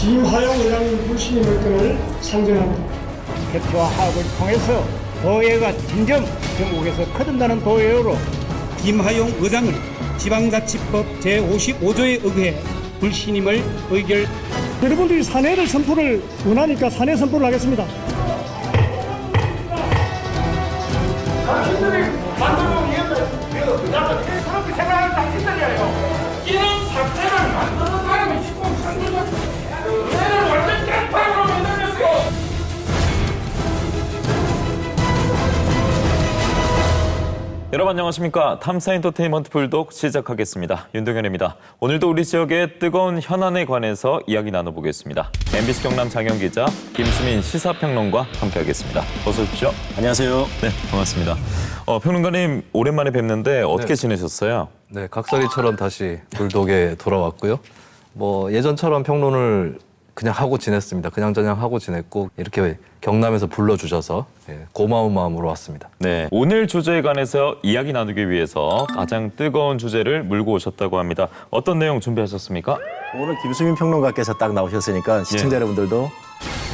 김하용 의장님 불신임의 건을 상정합니다. 대표와 합을 통해서 도의회가 점점 전국에서 거듭나는 도의회로 김하용 의장을 지방자치법 제55조에 의해 불신임을 의결. 여러분들이 사내를 선포를 원하니까 사내 선포를 하겠습니다. 당신들이 만들어온 이유는 그렇게 생각하는 당신들이에요. 이런 사태를 만드는 사람이 시공 상주자 의회를 완전 깽판으로 만들었어. 여러분 안녕하십니까. 탐사 엔터테인먼트 불독 시작하겠습니다. 윤동현입니다. 오늘도 우리 지역의 뜨거운 현안에 관해서 이야기 나눠보겠습니다. MBC 경남 장영 기자, 김수민 시사평론가 함께하겠습니다. 어서 오십시오. 안녕하세요. 네, 반갑습니다. 평론가님 오랜만에 뵙는데 어떻게 네. 지내셨어요? 네, 각설이처럼 다시 불독에 돌아왔고요. 뭐 예전처럼 평론을 그냥 하고 지냈습니다. 그냥저냥 하고 지냈고 이렇게 경남에서 불러주셔서 고마운 마음으로 왔습니다. 네, 오늘 주제에 관해서 이야기 나누기 위해서 가장 뜨거운 주제를 물고 오셨다고 합니다. 어떤 내용 준비하셨습니까? 오늘 김수민 평론가께서 딱 나오셨으니까 시청자 여러분들도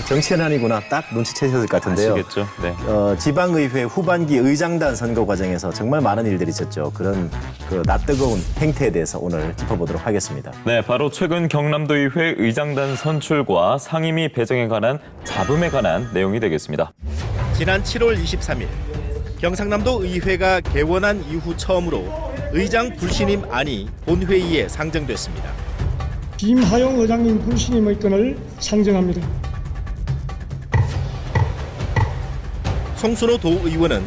정치현안이구나 딱 눈치채셨을 것 같은데요. 아시겠죠? 네. 지방의회 후반기 의장단 선거 과정에서 정말 많은 일들이 있었죠. 그런 낯뜨거운 행태에 대해서 오늘 짚어보도록 하겠습니다. 네, 바로 최근 경남도의회 의장단 선출과 상임위 배정에 관한 잡음에 관한 내용이 되겠습니다. 지난 7월 23일 경상남도 의회가 개원한 이후 처음으로 의장 불신임 안이 본회의에 상정됐습니다. 김하용 의장님 불신임의 건을 상정합니다. 송순호 도의원은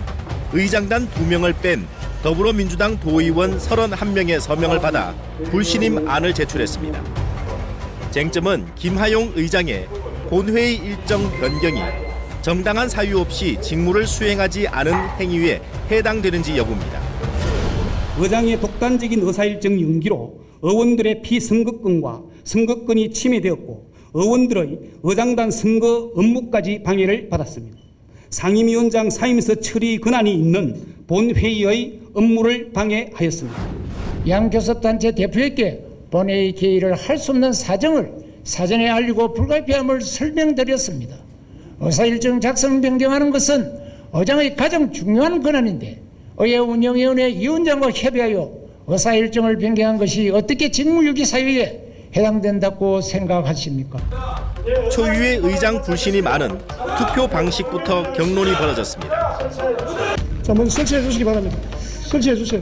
의장단 2명을 뺀 더불어민주당 도의원 31명의 서명을 받아 불신임 안을 제출했습니다. 쟁점은 김하용 의장의 본회의 일정 변경이 정당한 사유 없이 직무를 수행하지 않은 행위에 해당되는지 여부입니다. 의장의 독단적인 의사일정 연기로 의원들의 피선거권과 선거권이 침해되었고 의원들의 의장단 선거 업무까지 방해를 받았습니다. 상임위원장 사임서 처리 권한이 있는 본회의의 업무를 방해하였습니다. 양교섭단체 대표에게 본회의 개의를 할 수 없는 사정을 사전에 알리고 불가피함을 설명드렸습니다. 의사일정 작성 변경하는 것은 의장의 가장 중요한 권한인데 의회 운영위원회 위원장과 협의하여 의사일정을 변경한 것이 어떻게 직무유기 사유에 해당된다고 생각하십니까? 초유의 의장 불신임 안은 투표 방식부터 경론이 벌어졌습니다. 자, 먼저 설치해 주시기 바랍니다. 설치해 주세요.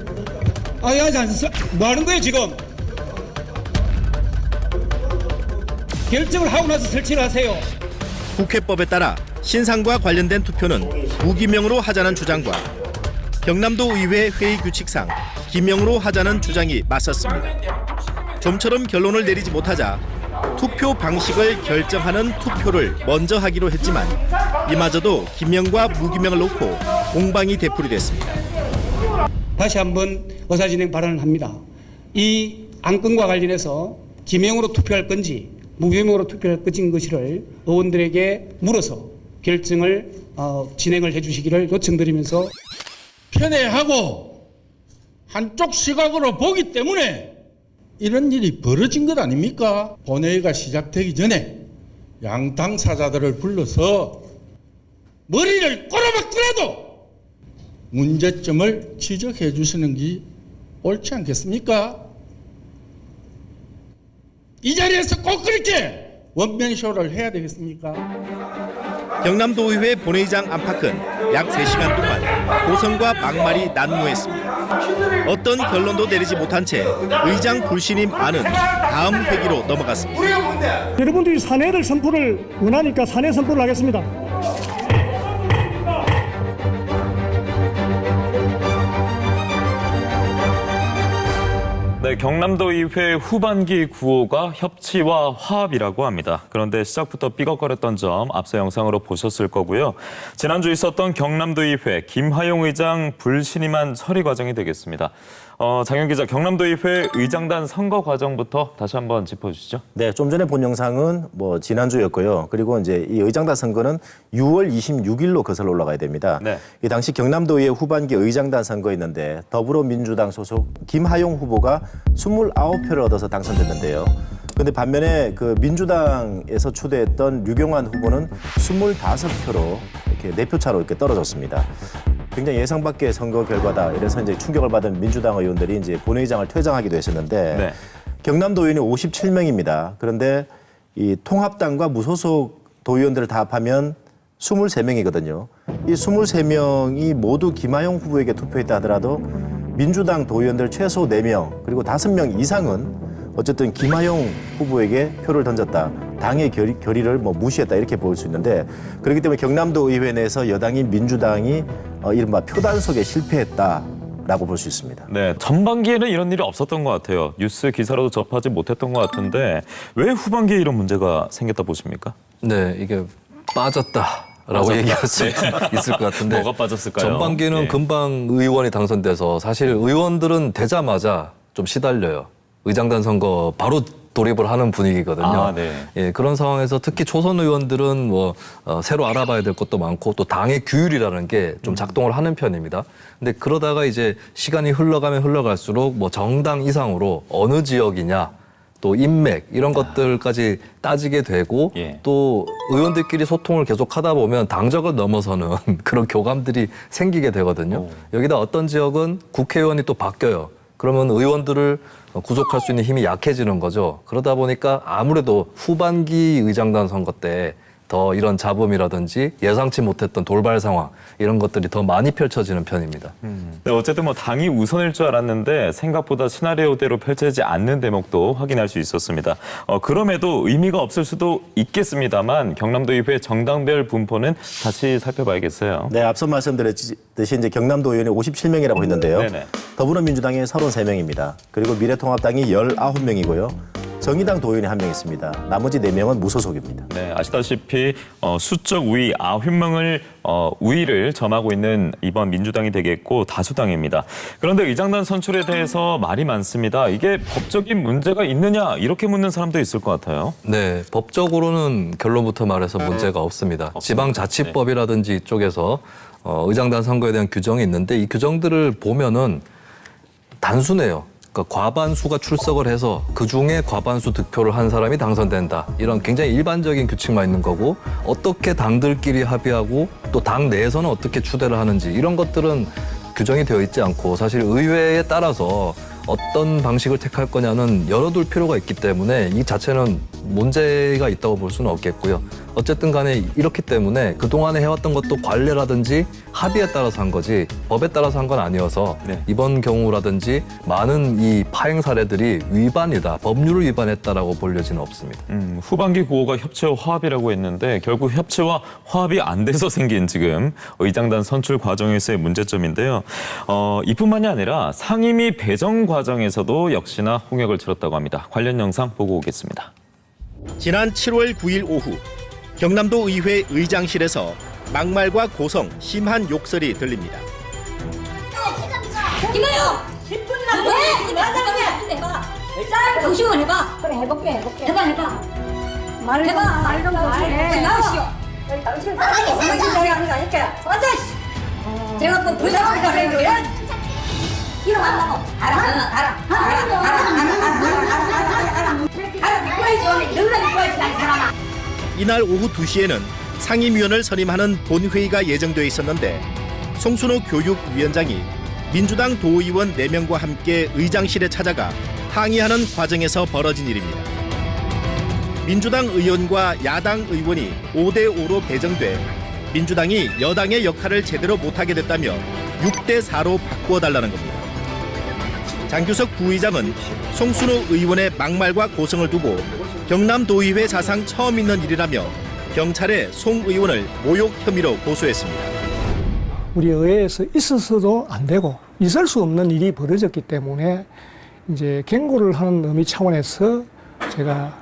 뭐 하는 거예요 지금? 결정을 하고 나서 설치를 하세요. 국회법에 따라 신상과 관련된 투표는 무기명으로 하자는 주장과 경남도 의회 회의 규칙상 기명으로 하자는 주장이 맞섰습니다. 좀처럼 결론을 내리지 못하자 투표 방식을 결정하는 투표를 먼저 하기로 했지만 이마저도 기명과 무기명을 놓고 공방이 되풀이됐습니다. 다시 한번 의사진행 발언을 합니다. 이 안건과 관련해서 기명으로 투표할 건지 무기명으로 투표할 것인지를 의원들에게 물어서 결정을 진행을 해주시기를 요청드리면서 편애하고 한쪽 시각으로 보기 때문에 이런 일이 벌어진 것 아닙니까? 본회의가 시작되기 전에 양당 사자들을 불러서 머리를 꼬라박더라도 문제점을 지적해 주시는 게 옳지 않겠습니까? 이 자리에서 꼭 그렇게 원맨쇼를 해야 되겠습니까? 경남도의회 본회의장 안팎은 약 3시간 동안 고성과 막말이 난무했습니다. 어떤 결론도 내리지 못한 채 의장 불신임 안은 다음 회기로 넘어갔습니다. 여러분들이 사내를 선포를 원하니까 사내 선포를 하겠습니다. 네, 경남도의회 후반기 구호가 협치와 화합이라고 합니다. 그런데 시작부터 삐걱거렸던 점 앞서 영상으로 보셨을 거고요. 지난주 있었던 경남도의회 김하용 의장 불신임안 처리 과정이 되겠습니다. 장현 기자, 경남도의회 의장단 선거 과정부터 다시 한번 짚어주시죠. 네, 좀 전에 본 영상은 지난주였고요. 그리고 이제 이 의장단 선거는 6월 26일로 거슬러 올라가야 됩니다. 네. 이 당시 경남도의회 후반기 의장단 선거였는데 더불어민주당 소속 김하용 후보가 29표를 얻어서 당선됐는데요. 그런데 반면에 그 민주당에서 추대했던 류경환 후보는 25표로 이렇게 4표 차로 이렇게 떨어졌습니다. 굉장히 예상 밖의 선거 결과다. 이래서 이제 충격을 받은 민주당 의원들이 이제 본회의장을 퇴장하기도 했었는데 네. 경남도 의원이 57명입니다. 그런데 이 통합당과 무소속 도의원들을 다 합하면 23명이거든요. 이 23명이 모두 김하용 후보에게 투표했다 하더라도 민주당 도의원들 최소 4명 그리고 5명 이상은 어쨌든 김하용 후보에게 표를 던졌다. 당의 결의를 뭐 무시했다 이렇게 볼 수 있는데 그렇기 때문에 경남도 의회 내에서 여당인 민주당이 이른바 표단속에 실패했다라고 볼 수 있습니다. 네, 전반기에는 이런 일이 없었던 것 같아요. 뉴스 기사로도 접하지 못했던 것 같은데 왜 후반기에 이런 문제가 생겼다 보십니까? 네, 이게 빠졌다라고 얘기할 수 있을 것 같은데 뭐가 빠졌을까요? 전반기는 예. 금방 의원이 당선돼서 사실 의원들은 되자마자 좀 시달려요. 의장단 선거 바로 돌입을 하는 분위기거든요. 아, 네. 예, 그런 상황에서 특히 초선 의원들은 뭐 새로 알아봐야 될 것도 많고 또 당의 규율이라는 게 좀 작동을 하는 편입니다. 근데 그러다가 이제 시간이 흘러가면 흘러갈수록 뭐 정당 이상으로 어느 지역이냐 또 인맥 이런 것들까지 따지게 되고 예. 또 의원들끼리 소통을 계속 하다 보면 당적을 넘어서는 그런 교감들이 생기게 되거든요. 여기다 어떤 지역은 국회의원이 또 바뀌어요. 그러면 의원들을 구속할 수 있는 힘이 약해지는 거죠. 그러다 보니까 아무래도 후반기 의장단 선거 때 더 이런 잡음이라든지 예상치 못했던 돌발 상황 이런 것들이 더 많이 펼쳐지는 편입니다. 네, 어쨌든 뭐 당이 우선일 줄 알았는데 생각보다 시나리오대로 펼쳐지지 않는 대목도 확인할 수 있었습니다. 그럼에도 의미가 없을 수도 있겠습니다만 경남도 의회 정당별 분포는 다시 살펴봐야겠어요. 네, 앞서 말씀드렸듯이 이제 경남도 의원이 57명이라고 했는데요. 네네. 더불어민주당이 33명입니다. 그리고 미래통합당이 19명이고요. 정의당 도의원이 1명 있습니다. 나머지 4명은 무소속입니다. 네, 아시다시피 수적 우위 9명을 우위를 점하고 있는 이번 민주당이 되겠고 다수당입니다. 그런데 의장단 선출에 대해서 말이 많습니다. 이게 법적인 문제가 있느냐 이렇게 묻는 사람도 있을 것 같아요. 네, 법적으로는 결론부터 말해서 문제가 없습니다. 지방자치법이라든지 이쪽에서 의장단 선거에 대한 규정이 있는데 이 규정들을 보면은 단순해요. 그러니까 과반수가 출석을 해서 그중에 과반수 득표를 한 사람이 당선된다. 이런 굉장히 일반적인 규칙만 있는 거고 어떻게 당들끼리 합의하고 또 당 내에서는 어떻게 추대를 하는지 이런 것들은 규정이 되어 있지 않고 사실 의회에 따라서 어떤 방식을 택할 거냐는 열어둘 필요가 있기 때문에 이 자체는 문제가 있다고 볼 수는 없겠고요. 어쨌든 간에 이렇기 때문에 그동안에 해왔던 것도 관례라든지 합의에 따라서 한 거지 법에 따라서 한 건 아니어서 네. 이번 경우라든지 많은 이 파행 사례들이 위반이다, 법률을 위반했다라고 볼 여지는 없습니다. 후반기 구호가 협치와 화합이라고 했는데 결국 협치와 화합이 안 돼서 생긴 지금 의장단 선출 과정에서의 문제점인데요. 이뿐만이 아니라 상임위 배정 과정에서도 역시나 홍역을 치렀다고 합니다. 관련 영상 보고 오겠습니다. 지난 7월 9일 오후 경남도 의회 의장실에서 막말과 고성, 심한 욕설이 들립니다. 김하용! 10분이나 왜? 맞아, 해봐. 짤 조심을 해봐. 그래, 해볼게. 해봐. 말 좀 조심해. 나오시오. 당신 하는 거 아닐까? 맞아, 씨. 제가 또 불쌍하니까 그래. 일어나고. 알아. 이날 오후 2시에는 상임위원을 선임하는 본회의가 예정돼 있었는데 송순호 교육위원장이 민주당 도의원 4명과 함께 의장실에 찾아가 항의하는 과정에서 벌어진 일입니다. 민주당 의원과 야당 의원이 5대5로 배정돼 민주당이 여당의 역할을 제대로 못하게 됐다며 6대4로 바꾸어달라는 겁니다. 장규석 부의장은 송순호 의원의 막말과 고성을 두고 경남도의회 사상 처음 있는 일이라며 경찰에 송 의원을 모욕 혐의로 고소했습니다. 우리 의회에서 있어서도 안 되고 있을 수 없는 일이 벌어졌기 때문에 이제 경고를 하는 의미 차원에서 제가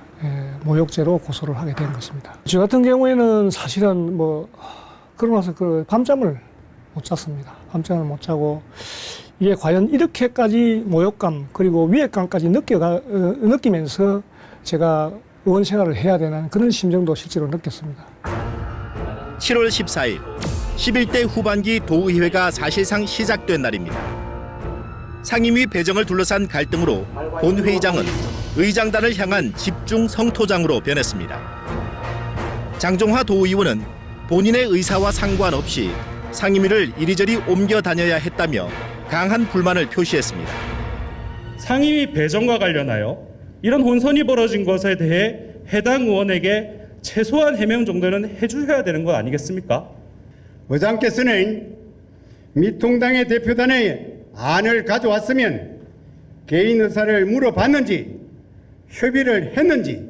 모욕죄로 고소를 하게 된 것입니다. 저 같은 경우에는 사실은 그러고 나서 밤잠을 못 잤습니다. 밤잠을 못 자고 이게 과연 이렇게까지 모욕감 그리고 위압감까지 느끼면서 제가 의원 생활을 해야 되는 그런 심정도 실제로 느꼈습니다. 7월 14일 11대 후반기 도의회가 사실상 시작된 날입니다. 상임위 배정을 둘러싼 갈등으로 본회의장은 의장단을 향한 집중 성토장으로 변했습니다. 장종화 도의원은 본인의 의사와 상관없이 상임위를 이리저리 옮겨 다녀야 했다며 강한 불만을 표시했습니다. 상임위 배정과 관련하여 이런 혼선이 벌어진 것에 대해 해당 의원에게 최소한 해명 정도는 해주셔야 되는 거 아니겠습니까? 의장께서는 미통당의 대표단의 안을 가져왔으면 개인 의사를 물어봤는지 협의를 했는지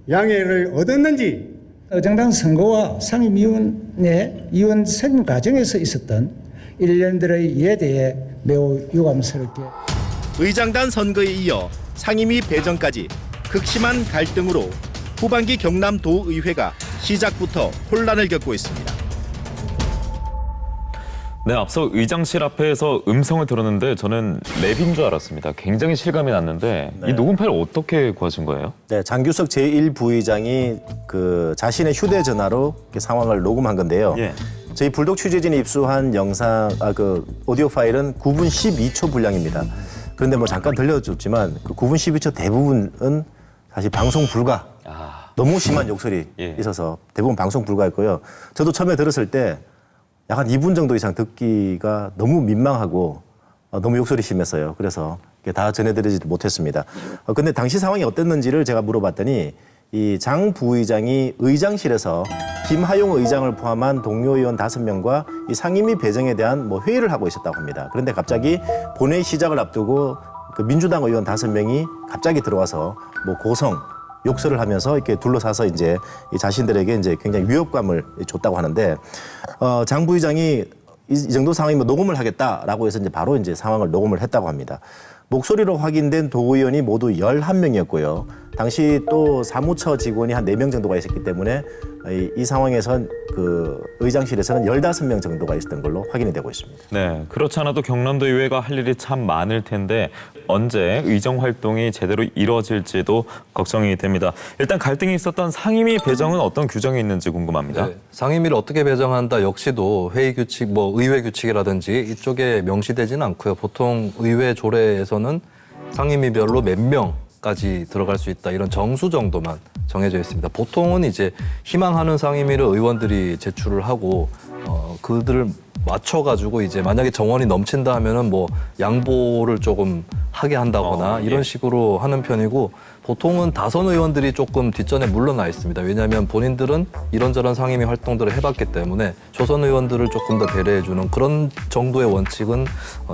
양해를 얻었는지 의장당 선거와 상임위원회 위원 선임 과정에서 있었던 일련들의 일에 대해 매우 유감스럽게 의장단 선거에 이어 상임위 배정까지 극심한 갈등으로 후반기 경남도의회가 시작부터 혼란을 겪고 있습니다. 네, 앞서 의장실 앞에서 음성을 들었는데 저는 랩인 줄 알았습니다. 굉장히 실감이 났는데 이 녹음 파일 어떻게 구하신 거예요? 네, 장규석 제1부의장이 그 자신의 휴대전화로 이렇게 상황을 녹음한 건데요. 예. 저희 불독 취재진이 입수한 그 오디오 파일은 9분 12초 분량입니다. 그런데 뭐 잠깐 들려줬지만 그 9분 12초 대부분은 사실 방송 불가. 너무 심한 욕설이 있어서 대부분 방송 불가였고요. 저도 처음에 들었을 때 약 한 2분 정도 이상 듣기가 너무 민망하고 너무 욕설이 심했어요. 그래서 다 전해드리지 못했습니다. 근데 당시 상황이 어땠는지를 제가 물어봤더니 이 장 부의장이 의장실에서 김하용 의장을 포함한 동료 의원 5명과 이 상임위 배정에 대한 뭐 회의를 하고 있었다고 합니다. 그런데 갑자기 본회의 시작을 앞두고 그 민주당 의원 5명이 갑자기 들어와서 뭐 고성 욕설을 하면서 이렇게 둘러싸서 이제 자신들에게 이제 굉장히 위협감을 줬다고 하는데 장 부의장이 이 정도 상황이면 녹음을 하겠다라고 해서 이제 바로 이제 상황을 녹음을 했다고 합니다. 목소리로 확인된 도의원이 모두 11명이었고요. 당시 또 사무처 직원이 한 4명 정도가 있었기 때문에 이 상황에선 그 의장실에서는 15명 정도가 있었던 걸로 확인이 되고 있습니다. 네, 그렇지 않아도 경남도 의회가 할 일이 참 많을 텐데 언제 의정 활동이 제대로 이루어질지도 걱정이 됩니다. 일단 갈등이 있었던 상임위 배정은 어떤 규정이 있는지 궁금합니다. 네, 상임위를 어떻게 배정한다 역시도 회의 규칙, 뭐 의회 규칙이라든지 이쪽에 명시되지는 않고요. 보통 의회 조례에서는 상임위별로 몇 명까지 들어갈 수 있다 이런 정수 정도만 정해져 있습니다. 보통은 이제 희망하는 상임위를 의원들이 제출을 하고 그들을 맞춰가지고 이제 만약에 정원이 넘친다 하면은 뭐 양보를 조금 하게 한다거나 이런 식으로 하는 편이고 보통은 다선 의원들이 조금 뒷전에 물러나 있습니다. 왜냐하면 본인들은 이런저런 상임위 활동들을 해봤기 때문에 조선 의원들을 조금 더 배려해주는 그런 정도의 원칙은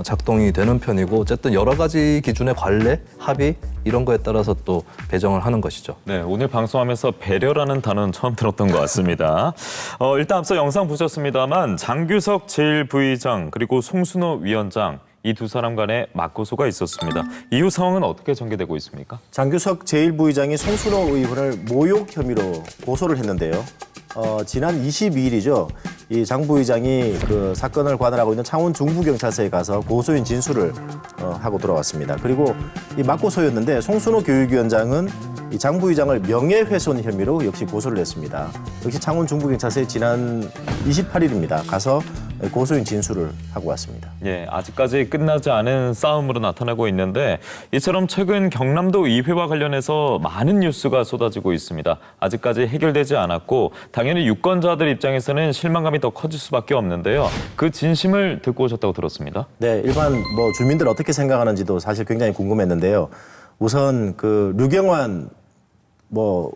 작동이 되는 편이고 어쨌든 여러 가지 기준의 관례, 합의 이런 거에 따라서 또 배정을 하는 것이죠. 네, 오늘 방송하면서 배려라는 단어는 처음 들었던 것 같습니다. 일단 앞서 영상 보셨습니다만 장규석 제1부의장 그리고 송순호 위원장 이 두 사람 간에 맞고소가 있었습니다. 이후 상황은 어떻게 전개되고 있습니까? 장규석 제1부의장이 송순호 의원을 모욕 혐의로 고소를 했는데요. 지난 22일이죠. 이 장 부의장이 그 사건을 관할하고 있는 창원 중부경찰서에 가서 고소인 진술을 하고 돌아왔습니다. 그리고 이 맞고소였는데 송순호 교육위원장은 이 장 부의장을 명예훼손 혐의로 역시 고소를 했습니다. 역시 창원 중부경찰서에 지난 28일입니다. 가서 고소인 진술을 하고 왔습니다. 예, 아직까지 끝나지 않은 싸움으로 나타나고 있는데 이처럼 최근 경남도 의회와 관련해서 많은 뉴스가 쏟아지고 있습니다. 아직까지 해결되지 않았고 당연히 유권자들 입장에서는 실망감이 더 커질 수밖에 없는데요. 그 진심을 듣고 오셨다고 들었습니다. 네, 일반 뭐 주민들 어떻게 생각하는지도 사실 굉장히 궁금했는데요. 우선 그 류경환 뭐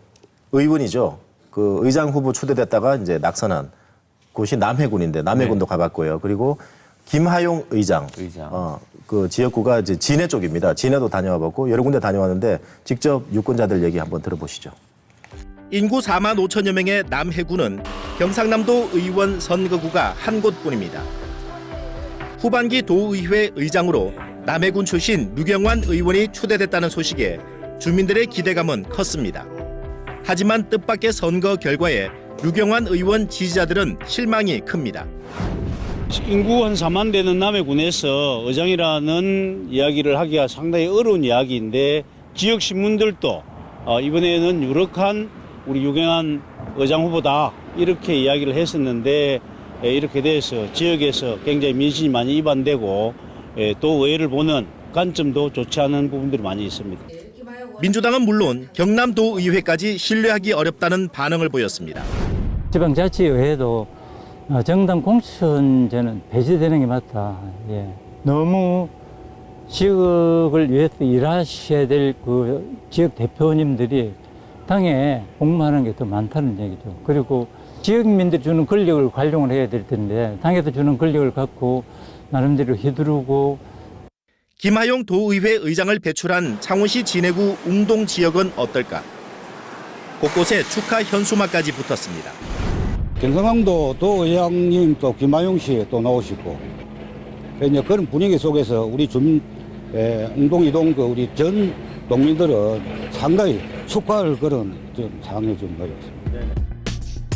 의원이죠. 그 의장 후보 추대됐다가 이제 낙선한 곳이 남해군인데 남해군도 가봤고요. 그리고 김하용 의장. 그 지역구가 이제 진해 쪽입니다. 진해도 다녀와봤고 여러 군데 다녀왔는데 직접 유권자들 얘기 한번 들어보시죠. 인구 4만 5천여 명의 남해군은 경상남도 의원 선거구가 한 곳뿐입니다. 후반기 도의회 의장으로 남해군 출신 류경환 의원이 추대됐다는 소식에 주민들의 기대감은 컸습니다. 하지만 뜻밖의 선거 결과에 류경환 의원 지지자들은 실망이 큽니다. 인구 한 4만 되는 남해군에서 의장이라는 이야기를 하기가 상당히 어려운 이야기인데 지역 신문들도 이번에는 유력한 우리 류경환 의장 후보다 이렇게 이야기를 했었는데 이렇게 돼서 지역에서 굉장히 민심이 많이 이반되고 또 의회를 보는 관점도 좋지 않은 부분들이 많이 있습니다. 민주당은 물론 경남도의회까지 신뢰하기 어렵다는 반응을 보였습니다. 지방자치의회도 정당 공천제는 폐지되는 게 맞다. 예. 너무 지역을 위해서 일하셔야 될 그 지역 대표님들이 당에 복무하는 게 더 많다는 얘기죠. 그리고 지역민들이 주는 권력을 활용을 해야 될 텐데 당에서 주는 권력을 갖고 나름대로 휘두르고. 김하용 도의회 의장을 배출한 창원시 진해구 웅동 지역은 어떨까? 곳곳에 축하 현수막까지 붙었습니다. 경상남도 도의장님 또 김하용 씨 또 나오시고 이제 그런 분위기 속에서 우리 주민 웅동 이동 그 우리 전 농민들은 상당히 축하할 그런 좀 상황이 좀 되었습니다.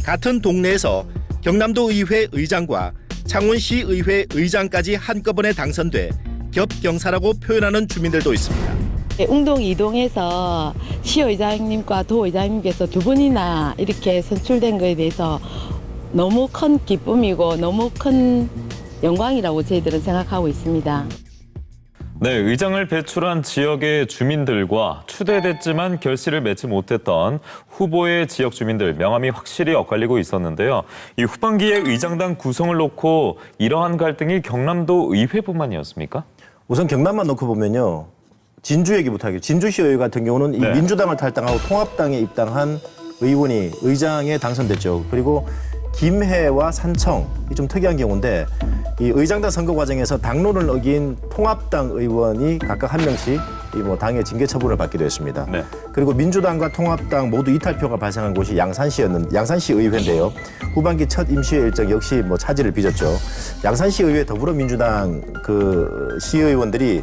같은 동네에서 경남도의회 의장과 창원시의회 의장까지 한꺼번에 당선돼 겹경사라고 표현하는 주민들도 있습니다. 웅동 이동에서 시의장님과 도의장님께서 두 분이나 이렇게 선출된 것에 대해서 너무 큰 기쁨이고 너무 큰 영광이라고 저희들은 생각하고 있습니다. 네, 의장을 배출한 지역의 주민들과 추대됐지만 결실을 맺지 못했던 후보의 지역 주민들 명암이 확실히 엇갈리고 있었는데요. 이 후반기에 의장당 구성을 놓고 이러한 갈등이 경남도 의회뿐만이었습니까? 우선 경남만 놓고 보면요. 진주 얘기부터 하겠죠. 진주시의회 같은 경우는 이 민주당을 탈당하고 통합당에 입당한 의원이 의장에 당선됐죠. 그리고 김해와 산청, 이 좀 특이한 경우인데 이 의장당 선거 과정에서 당론을 어긴 통합당 의원이 각각 한 명씩 이 당의 징계 처분을 받기도 했습니다. 네. 그리고 민주당과 통합당 모두 이탈표가 발생한 곳이 양산시 의회인데요. 후반기 첫 임시회 일정 역시 차질을 빚었죠. 양산시 의회 더불어민주당 그 시의원들이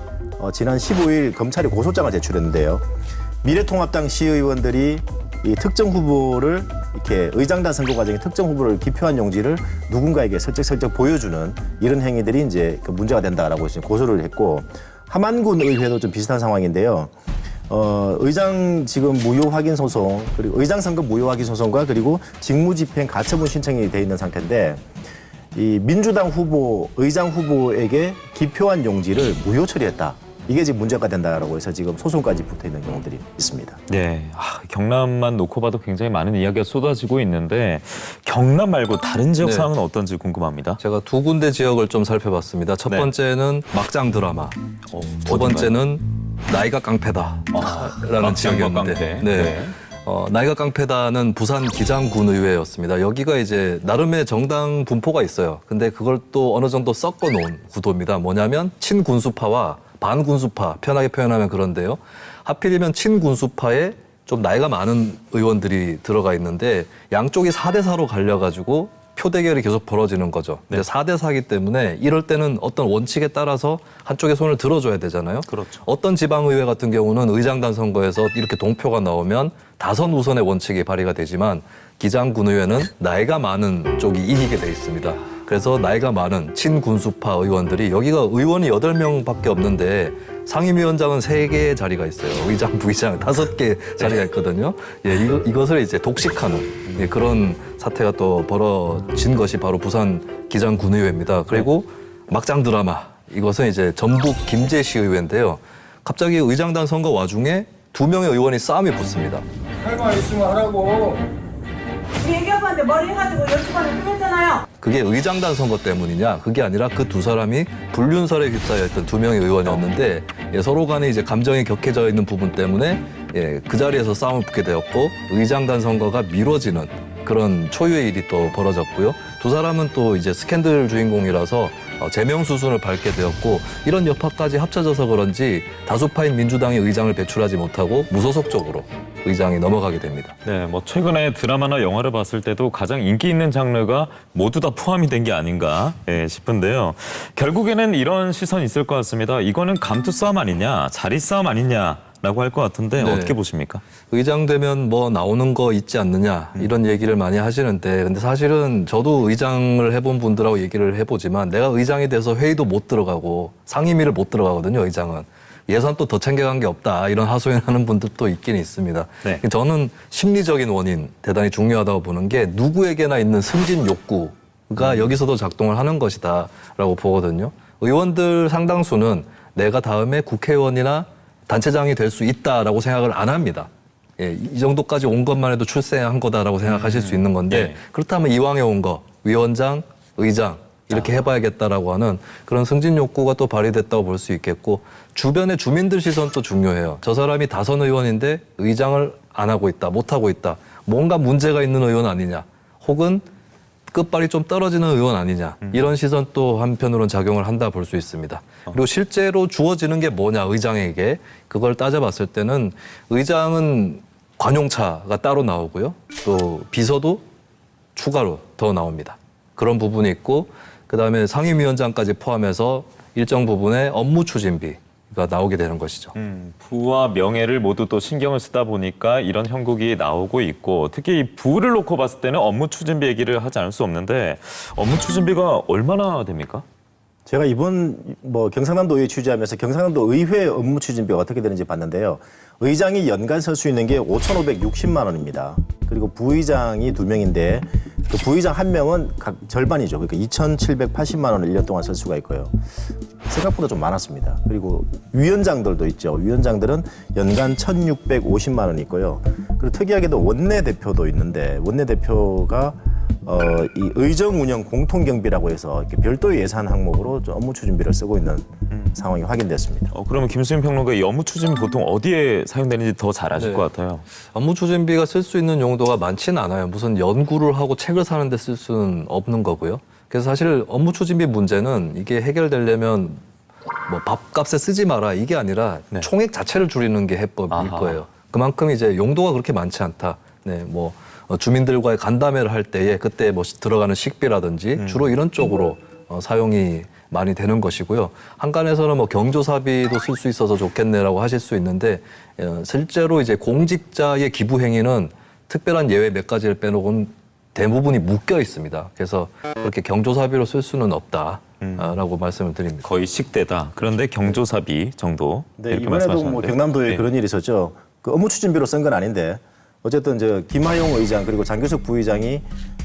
지난 15일 검찰에 고소장을 제출했는데요. 미래통합당 시의원들이 이 특정 후보를 이렇게 의장단 선거 과정에 특정 후보를 기표한 용지를 누군가에게 슬쩍슬쩍 보여주는 이런 행위들이 이제 그 문제가 된다라고 해서 고소를 했고, 함안군 의회도 좀 비슷한 상황인데요. 의장 지금 무효 확인 소송, 그리고 의장 선거 무효 확인 소송과 그리고 직무집행 가처분 신청이 돼 있는 상태인데, 이 민주당 후보, 의장 후보에게 기표한 용지를 무효 처리했다. 이게 지금 문제가 된다라고 해서 지금 소송까지 붙어 있는 경우들이 있습니다. 네, 경남만 놓고 봐도 굉장히 많은 이야기가 쏟아지고 있는데 경남 말고 다른 지역 상황은 어떤지 궁금합니다. 제가 두 군데 지역을 좀 살펴봤습니다. 첫 번째는 막장 드라마, 두 번째는 나이가 깡패다라는 지역이었는데, 나이가 깡패다는 부산 기장군의회였습니다. 여기가 이제 나름의 정당 분포가 있어요. 근데 그걸 또 어느 정도 섞어 놓은 구도입니다. 뭐냐면 친군수파와 반군수파, 편하게 표현하면 그런데요. 하필이면 친군수파에 좀 나이가 많은 의원들이 들어가 있는데 양쪽이 4대4로 갈려가지고 표 대결이 계속 벌어지는 거죠. 근데 4대4이기 때문에 이럴 때는 어떤 원칙에 따라서 한쪽의 손을 들어줘야 되잖아요. 그렇죠. 어떤 지방의회 같은 경우는 의장단 선거에서 이렇게 동표가 나오면 다선 우선의 원칙이 발휘가 되지만 기장군의회는 나이가 많은 쪽이 이기게 돼 있습니다. 그래서 나이가 많은 친군수파 의원들이, 여기가 의원이 8명밖에 없는데 상임위원장은 3개의 자리가 있어요. 의장, 부의장 5개 자리가 있거든요. 이것을 이제 독식하는 그런 사태가 또 벌어진 것이 바로 부산 기장군의회입니다. 그리고 막장 드라마, 이것은 이제 전북 김제시의회인데요. 갑자기 의장단 선거 와중에 2명의 의원이 싸움이 붙습니다. 할 말 있으면 하라고. 얘기해봤는데 머리 해가지고 12번을 끊었잖아요. 그게 의장단 선거 때문이냐? 그게 아니라 그 두 사람이 불륜설에 휩싸여 있던 2명의 의원이었는데 서로 간에 이제 감정이 격해져 있는 부분 때문에 그 자리에서 싸움을 붙게 되었고, 의장단 선거가 미뤄지는 그런 초유의 일이 또 벌어졌고요. 두 사람은 또 이제 스캔들 주인공이라서 제명 수순을 밟게 되었고, 이런 여파까지 합쳐져서 그런지 다수파인 민주당이 의장을 배출하지 못하고 무소속적으로 의장이 넘어가게 됩니다. 네, 최근에 드라마나 영화를 봤을 때도 가장 인기 있는 장르가 모두 다 포함이 된 게 아닌가 싶은데요. 결국에는 이런 시선이 있을 것 같습니다. 이거는 감투 싸움 아니냐, 자리 싸움 아니냐라고 할 것 같은데 어떻게 보십니까? 의장 되면 나오는 거 있지 않느냐 이런 얘기를 많이 하시는데, 근데 사실은 저도 의장을 해본 분들하고 얘기를 해보지만 내가 의장이 돼서 회의도 못 들어가고 상임위를 못 들어가거든요. 의장은 예산 또 더 챙겨간 게 없다 이런 하소연하는 분들도 있긴 있습니다. 네. 저는 심리적인 원인 대단히 중요하다고 보는 게, 누구에게나 있는 승진 욕구가 여기서도 작동을 하는 것이다라고 보거든요. 의원들 상당수는 내가 다음에 국회의원이나 단체장이 될 수 있다라고 생각을 안 합니다. 예, 이 정도까지 온 것만 해도 출세한 거다라고 생각하실 수 있는 건데 네. 그렇다면 이왕에 온 거 위원장, 의장 이렇게 해봐야겠다라고 하는 그런 승진 욕구가 또 발휘됐다고 볼 수 있겠고 주변의 주민들 시선도 중요해요. 저 사람이 다선 의원인데 의장을 안 하고 있다, 못 하고 있다. 뭔가 문제가 있는 의원 아니냐 혹은 끝발이 좀 떨어지는 의원 아니냐 이런 시선 또 한편으로는 작용을 한다 볼 수 있습니다. 그리고 실제로 주어지는 게 뭐냐 의장에게 그걸 따져봤을 때는 의장은 관용차가 따로 나오고요. 또 비서도 추가로 더 나옵니다. 그런 부분이 있고 그다음에 상임위원장까지 포함해서 일정 부분의 업무 추진비가 나오게 되는 것이죠. 부와 명예를 모두 또 신경을 쓰다 보니까 이런 형국이 나오고 있고 특히 이 부를 놓고 봤을 때는 업무 추진비 얘기를 하지 않을 수 없는데 업무 추진비가 얼마나 됩니까? 제가 이번 경상남도 의회 취재하면서 경상남도 의회 업무 추진비가 어떻게 되는지 봤는데요. 의장이 연간 쓸 수 있는 게 5,560만 원입니다. 그리고 부의장이 2명인데 그 부의장 1명은 각 절반이죠. 그러니까 2,780만 원을 1년 동안 쓸 수가 있고요. 생각보다 좀 많았습니다. 그리고 위원장들도 있죠. 위원장들은 연간 1,650만 원이 있고요. 그리고 특이하게도 원내대표도 있는데 원내대표가 이 의정 운영 공통경비라고 해서 이렇게 별도의 예산 항목으로 좀 업무 추진비를 쓰고 있는 상황이 확인됐습니다. 그러면 김수민 평론가 이 업무 추진비 보통 어디에 사용되는지 더 잘 아실 네. 것 같아요. 업무 추진비가 쓸 수 있는 용도가 많지는 않아요. 무슨 연구를 하고 책을 사는 데 쓸 수는 없는 거고요. 그래서 사실 업무 추진비 문제는 이게 해결되려면 뭐 밥값에 쓰지 마라 이게 아니라 네. 총액 자체를 줄이는 게 해법일 아하. 거예요. 그만큼 이제 용도가 그렇게 많지 않다. 네, 뭐 주민들과의 간담회를 할 때에 그때 뭐 들어가는 식비라든지 주로 이런 쪽으로 사용이 많이 되는 것이고요. 한간에서는 뭐 경조사비도 쓸 수 있어서 좋겠네라고 하실 수 있는데 실제로 이제 공직자의 기부 행위는 특별한 예외 몇 가지를 빼놓고는 대부분이 묶여 있습니다. 그래서 그렇게 경조사비로 쓸 수는 없다라고 말씀을 드립니다. 거의 식대다. 그런데 경조사비 정도. 네, 이렇게 이번에도 말씀하셨는데. 뭐 경남도에 네. 그런 일이 있었죠. 그 업무 추진비로 쓴 건 아닌데 어쨌든 김하용 의장 그리고 장교석 부의장이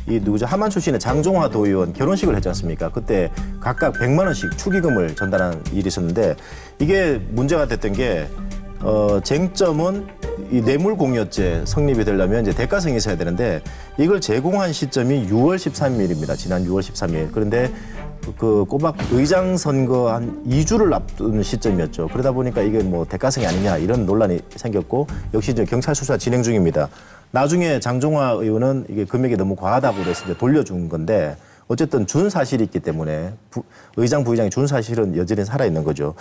이 누구죠 하만 출신의 장종화 도의원 결혼식을 했지 않습니까? 그때 각각 100만 원씩 축의금을 전달한 일이 있었는데 이게 문제가 됐던 게 쟁점은 이 뇌물공여죄 성립이 되려면 이제 대가성이 있어야 되는데 이걸 제공한 시점이 6월 13일입니다. 지난 6월 13일. 그런데 그 꼬박 의장 선거 한 2주를 앞둔 시점이었죠. 그러다 보니까 이게 뭐 대가성이 아니냐 이런 논란이 생겼고 역시 이제 경찰 수사 진행 중입니다. 나중에 장종화 의원은 이게 금액이 너무 과하다고 그래서 이제 돌려준 건데 어쨌든 준 사실이 있기 때문에 의장 부의장이 준 사실은 여전히 살아있는 거죠.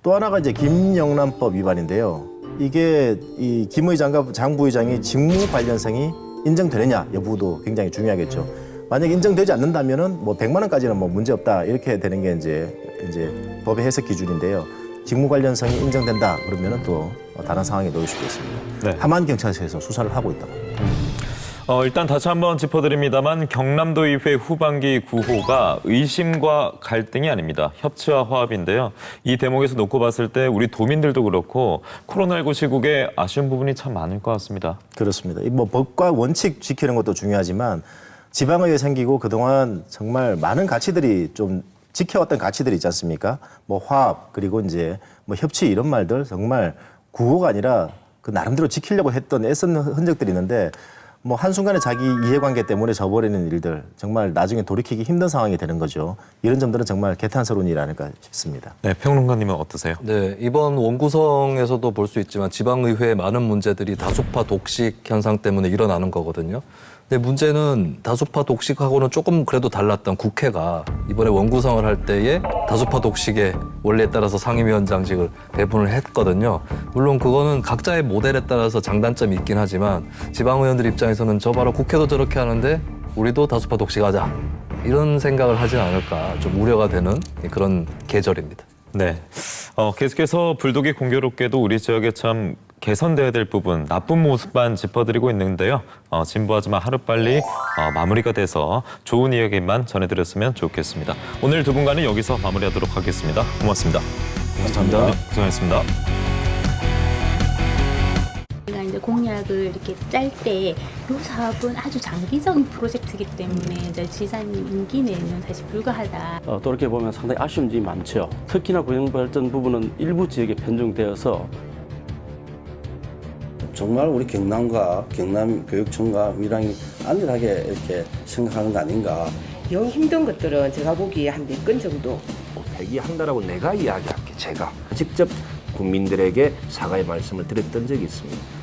또 하나가 이제 김영란법 위반인데요. 이게 이 김 의장과 장 부의장이 직무 관련성이 인정되느냐 여부도 굉장히 중요하겠죠. 만약 인정되지 않는다면은 뭐 100만 원까지는 뭐 문제 없다 이렇게 되는 게 이제 법의 해석 기준인데요. 직무 관련성이 인정된다 그러면은 또 다른 상황에 놓일 수도 있습니다. 네. 함안 경찰서에서 수사를 하고 있다고. 일단 다시 한번 짚어드립니다만 경남도의회 후반기 구호가 의심과 갈등이 아닙니다. 협치와 화합인데요. 이 대목에서 놓고 봤을 때 우리 도민들도 그렇고 코로나19 시국에 아쉬운 부분이 참 많을 것 같습니다. 그렇습니다. 뭐 법과 원칙 지키는 것도 중요하지만 지방의회 생기고 그동안 정말 많은 가치들이 좀 지켜왔던 가치들이 있지 않습니까? 뭐 화합 그리고 이제 뭐 협치 이런 말들 정말 구호가 아니라 그 나름대로 지키려고 했던 애쓴 흔적들이 있는데 뭐 한순간에 자기 이해관계 때문에 져버리는 일들 정말 나중에 돌이키기 힘든 상황이 되는 거죠. 이런 점들은 정말 개탄스러운 일이 아닐까 싶습니다. 네, 평론가님은 어떠세요? 네, 이번 원구성에서도 볼 수 있지만 지방의회의 많은 문제들이 다수파 독식 현상 때문에 일어나는 거거든요. 근데 문제는 다수파 독식하고는 조금 그래도 달랐던 국회가 이번에 원구성을 할 때에 다수파 독식의 원리에 따라서 상임위원장직을 배분을 했거든요. 물론 그거는 각자의 모델에 따라서 장단점이 있긴 하지만 지방의원들 입장에서는 저 바로 국회도 저렇게 하는데 우리도 다수파 독식하자 이런 생각을 하진 않을까 좀 우려가 되는 그런 계절입니다. 네, 계속해서 불독이 공교롭게도 우리 지역에 참 개선돼야 될 부분, 나쁜 모습만 짚어드리고 있는데요. 진부하지만 하루빨리 마무리가 돼서 좋은 이야기만 전해드렸으면 좋겠습니다. 오늘 두 분과는 여기서 마무리하도록 하겠습니다. 고맙습니다. 감사합니다. 네, 고생하셨습니다. 제가 이제 공약을 이렇게 짤 때 이 사업은 아주 장기적인 프로젝트이기 때문에 이제 지사님 임기 내에는 사실 불가하다. 또 이렇게 보면 상당히 아쉬운 점이 많죠. 특히나 고용발전 부분은 일부 지역에 편중되어서 정말 우리 경남과 경남교육청과 민주당이 안일하게 이렇게 생각하는 거 아닌가. 영 힘든 것들은 제가 보기에 한 4건 정도 폐기한다라고 내가 이야기할게. 제가 직접 국민들에게 사과의 말씀을 드렸던 적이 있습니다.